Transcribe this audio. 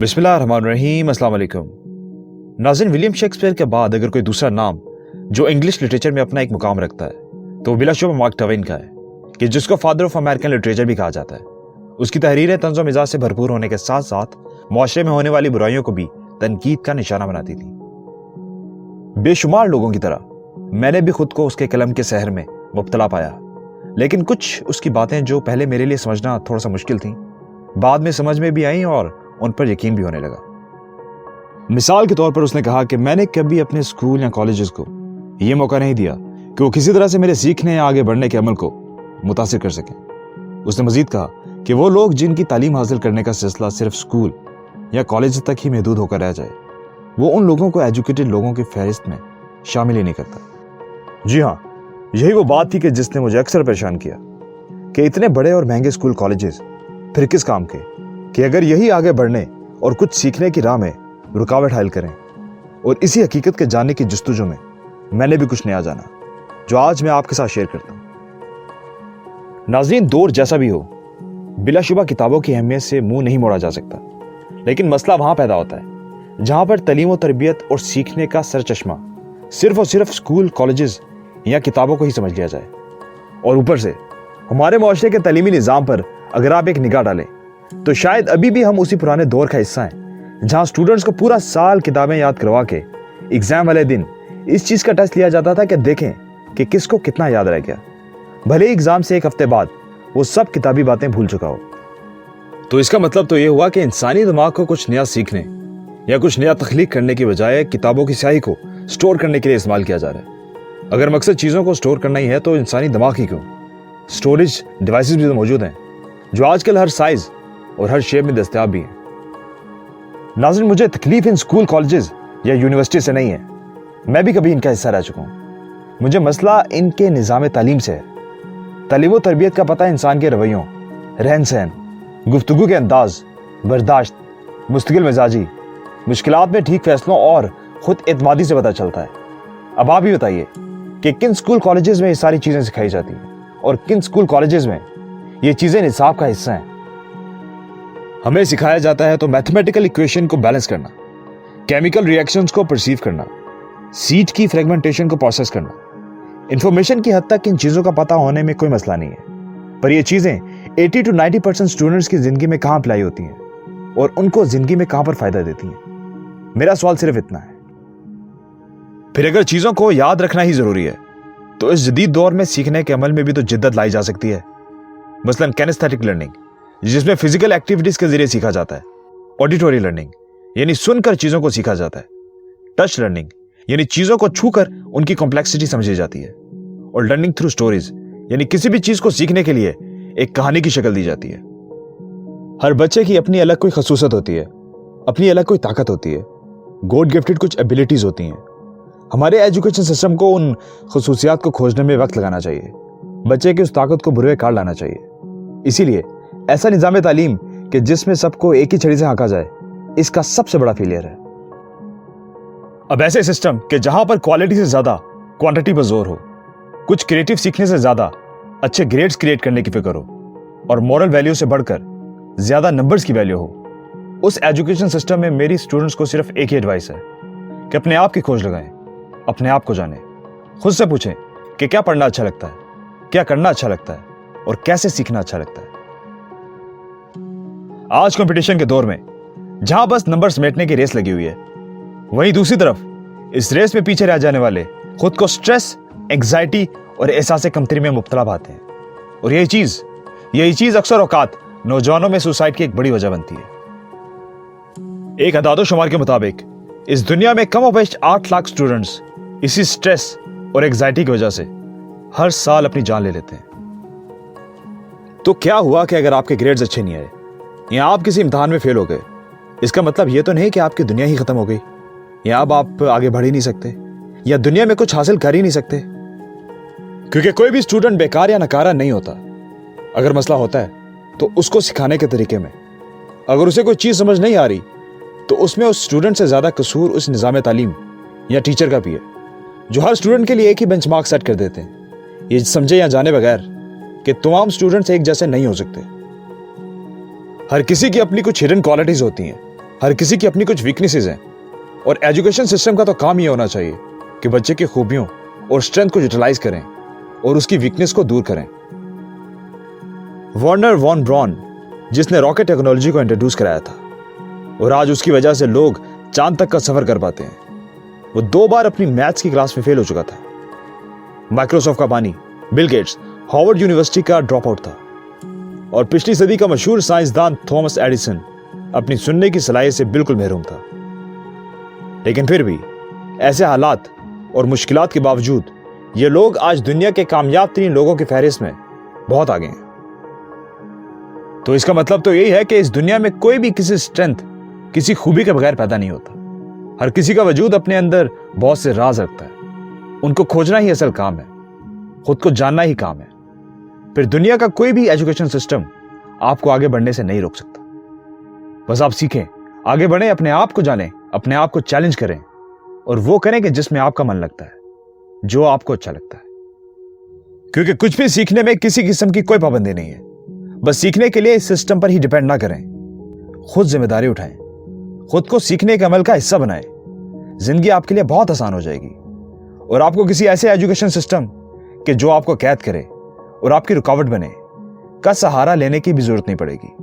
बिस्मिल्लाहिर्रहमानिर्रहीम, अस्सलाम वालेकुम। नाज़रीन, विलियम शेक्सपियर के बाद अगर कोई दूसरा नाम जो इंग्लिश लिटरेचर में अपना एक मुकाम रखता है तो बिलाशुबा मार्क ट्वेन का है, कि जिसको फादर ऑफ अमेरिकन लिटरेचर भी कहा जाता है। उसकी तहरीरें तंज़ो मिजाज से भरपूर होने के साथ साथ मुआशरे में होने वाली बुराइयों को भी तनकीद का निशाना बनाती थी। बेशुमार लोगों की तरह मैंने भी खुद को उसके कलम के सहर में मुब्तला पाया, लेकिन कुछ उसकी बातें जो पहले मेरे लिए समझना थोड़ा सा मुश्किल थी, बाद में समझ में भी आई और उन पर यकीन भी होने लगा। मिसाल के तौर पर उसने कहा कि मैंने कभी अपने स्कूल या कॉलेजेस को यह मौका नहीं दिया कि वो किसी तरह से मेरे सीखने या आगे बढ़ने के अमल को मुतासिर कर सकें। उसने मजीद कहा कि वो लोग जिनकी तालीम हासिल करने का सिलसिला सिर्फ स्कूल या कॉलेज तक ही महदूद होकर रह जाए, वो उन लोगों को एजुकेटेड लोगों की फहरिस्त में शामिल ही नहीं करता। जी हाँ, यही वो बात थी कि जिसने मुझे अक्सर परेशान किया कि इतने बड़े और महंगे स्कूल कॉलेजेस फिर किस काम के, कि अगर यही आगे बढ़ने और कुछ सीखने की राह में रुकावट हायल करें। और इसी हकीकत के जानने की जस्तुजू में मैंने भी कुछ नया जाना जो आज मैं आपके साथ शेयर करता हूं। नाज़रीन, दौर जैसा भी हो, बिलाशुबा किताबों की अहमियत से मुंह नहीं मोड़ा जा सकता, लेकिन मसला वहां पैदा होता है जहां पर तालीम और तरबियत और सीखने का सरचश्मा सिर्फ और सिर्फ स्कूल, कॉलेजेस या किताबों को ही समझ लिया जाए। और ऊपर से हमारे मुआशरे के तालीमी निज़ाम पर अगर आप एक निगाह डालें तो शायद अभी भी हम उसी पुराने दौर का हिस्सा हैं जहां स्टूडेंट्स को पूरा साल किताबें याद करवा के एग्जाम वाले दिन इस चीज का टेस्ट लिया जाता था कि देखें कि किसको कितना याद रह गया, भले ही एग्जाम से एक हफ्ते बाद वो सब किताबी बातें भूल चुका हो। तो इसका मतलब तो ये हुआ कि इंसानी दिमाग को कुछ नया सीखने या कुछ नया तख्लीक करने की बजाय किताबों की स्याही को स्टोर करने के लिए इस्तेमाल किया जा रहा है। अगर मकसद चीजों को स्टोर करना ही है तो इंसानी दिमाग ही क्यों, स्टोरेज डिवाइसेस भी तो मौजूद हैं जो आजकल हर साइज और हर शेप में दस्तयाब भी है। नाज़रीन, मुझे तकलीफ इन स्कूल, कॉलेजेस या यूनिवर्सिटी से नहीं है, मैं भी कभी इनका हिस्सा रह चुका हूं। मुझे मसला इनके निज़ाम तालीम से है। तालीम और तरबियत का पता इंसान के रवैयों, रहन सहन, गुफ्तगू के अंदाज, बर्दाश्त, मुस्तकिल मिजाजी, मुश्किलात में ठीक फैसलों और खुद एतमादी से पता चलता है। अब आप ही बताइए कि किन स्कूल कॉलेजेस में ये सारी चीजें सिखाई जाती हैं और किन स्कूल कॉलेजेस में ये चीजें निसाब का हिस्सा हैं। हमें सिखाया जाता है तो मैथमेटिकल इक्वेशन को बैलेंस करना, केमिकल रिएक्शंस को परसीव करना, सीड की फ्रेगमेंटेशन को प्रोसेस करना। इंफॉर्मेशन की हद तक इन चीजों का पता होने में कोई मसला नहीं है, पर ये चीजें 80 to 90% स्टूडेंट्स की जिंदगी में कहां अप्लाई होती हैं और उनको जिंदगी में कहां पर फायदा देती हैं। मेरा सवाल सिर्फ इतना है। फिर अगर चीजों को याद रखना ही जरूरी है तो इस जदीद दौर में सीखने के अमल में भी तो जिद्दत लाई जा सकती है। मसलन कैनेस्थेटिक लर्निंग, जिसमें फिजिकल एक्टिविटीज के जरिए सीखा जाता है। ऑडिटोरी लर्निंग, यानी सुनकर चीजों को सीखा जाता है। टच लर्निंग, यानी चीजों को छूकर उनकी कॉम्प्लेक्सिटी समझी जाती है। और लर्निंग थ्रू स्टोरीज, यानी किसी भी चीज को सीखने के लिए एक कहानी की शक्ल दी जाती है। हर बच्चे की अपनी अलग कोई खसूसियत होती है, अपनी अलग कोई ताकत होती है, गॉड गिफ्टेड कुछ एबिलिटीज होती हैं। हमारे एजुकेशन सिस्टम को उन खसूसियात को खोजने में वक्त लगाना चाहिए, बच्चे की उस ताकत को बुरे कार लाना चाहिए। इसीलिए ऐसा निज़ाम तालीम कि जिसमें सबको एक ही छड़ी से हाँका जाए, इसका सबसे बड़ा फेलियर है। अब ऐसे सिस्टम कि जहां पर क्वालिटी से ज्यादा क्वांटिटी पर जोर हो, कुछ क्रिएटिव सीखने से ज्यादा अच्छे ग्रेड्स क्रिएट करने की फिक्र हो, और मॉरल वैल्यू से बढ़कर ज्यादा नंबर्स की वैल्यू हो, उस एजुकेशन सिस्टम में मेरी स्टूडेंट्स को सिर्फ एक ही एडवाइस है कि अपने आप की खोज लगाएं, अपने आप को जानें, खुद से पूछें कि क्या पढ़ना अच्छा लगता है, क्या करना अच्छा लगता है और कैसे सीखना अच्छा लगता है। आज कंपटीशन के दौर में जहां बस नंबर समेटने की रेस लगी हुई है, वहीं दूसरी तरफ इस रेस में पीछे रह जाने वाले खुद को स्ट्रेस, एंग्जाइटी और एहसास कमतरी में मुब्तला पाते हैं। और यही चीज अक्सर औकात नौजवानों में सुसाइड की एक बड़ी वजह बनती है। एक अदादो शुमार के मुताबिक इस दुनिया में कम बेश 8 लाख स्टूडेंट्स इसी स्ट्रेस और एंग्जाइटी की वजह से हर साल अपनी जान ले लेते हैं। तो क्या हुआ कि अगर आपके ग्रेड्स अच्छे नहीं आए या आप किसी इम्तिहान में फेल हो गए, इसका मतलब यह तो नहीं कि आपकी दुनिया ही खत्म हो गई, या अब आप आगे बढ़ ही नहीं सकते, या दुनिया में कुछ हासिल कर ही नहीं सकते। क्योंकि कोई भी स्टूडेंट बेकार या नकारा नहीं होता। अगर मसला होता है तो उसको सिखाने के तरीके में। अगर उसे कोई चीज समझ नहीं आ रही तो उसमें उस स्टूडेंट से ज्यादा कसूर उस निज़ाम तालीम या टीचर का भी है, जो हर स्टूडेंट के लिए एक ही बेंचमार्क सेट कर देते हैं, ये समझे या जाने बगैर कि तमाम स्टूडेंट्स एक जैसे नहीं हो सकते। हर किसी की अपनी कुछ हिडन क्वालिटीज होती हैं, हर किसी की अपनी कुछ वीकनेसेस हैं और एजुकेशन सिस्टम का तो काम ये होना चाहिए कि बच्चे की खूबियों और स्ट्रेंथ को यूटिलाइज करें और उसकी वीकनेस को दूर करें। वर्नर वॉन ब्रॉन, जिसने रॉकेट टेक्नोलॉजी को इंट्रोड्यूस कराया था और आज उसकी वजह से लोग चांद तक का सफर कर पाते हैं, वो 2 बार अपनी मैथ्स की क्लास में फेल हो चुका था। माइक्रोसॉफ्ट का बानी बिल गेट्स हार्वर्ड यूनिवर्सिटी का ड्रॉप आउट था और पिछली सदी का मशहूर साइंसदान थॉमस एडिसन अपनी सुनने की सलाहियत से बिल्कुल महरूम था। लेकिन फिर भी ऐसे हालात और मुश्किलात के बावजूद ये लोग आज दुनिया के कामयाब 3 लोगों की फहरिस्त में बहुत आगे हैं। तो इसका मतलब तो यही है कि इस दुनिया में कोई भी किसी स्ट्रेंथ, किसी खूबी के बगैर पैदा नहीं होता। हर किसी का वजूद अपने अंदर बहुत से राज रखता है, उनको खोजना ही असल काम है, खुद को जानना ही काम है। फिर दुनिया का कोई भी एजुकेशन सिस्टम आपको आगे बढ़ने से नहीं रोक सकता। बस आप सीखें, आगे बढ़ें, अपने आप को जानें, अपने आप को चैलेंज करें और वो करें कि जिसमें आपका मन लगता है, जो आपको अच्छा लगता है। क्योंकि कुछ भी सीखने में किसी किस्म की कोई पाबंदी नहीं है। बस सीखने के लिए इस सिस्टम पर ही डिपेंड ना करें, खुद जिम्मेदारी उठाएं, खुद को सीखने के अमल का हिस्सा बनाएं। जिंदगी आपके लिए बहुत आसान हो जाएगी और आपको किसी ऐसे एजुकेशन सिस्टम के जो आपको कैद करे और आपकी रुकावट बने का सहारा लेने की भी जरूरत नहीं पड़ेगी।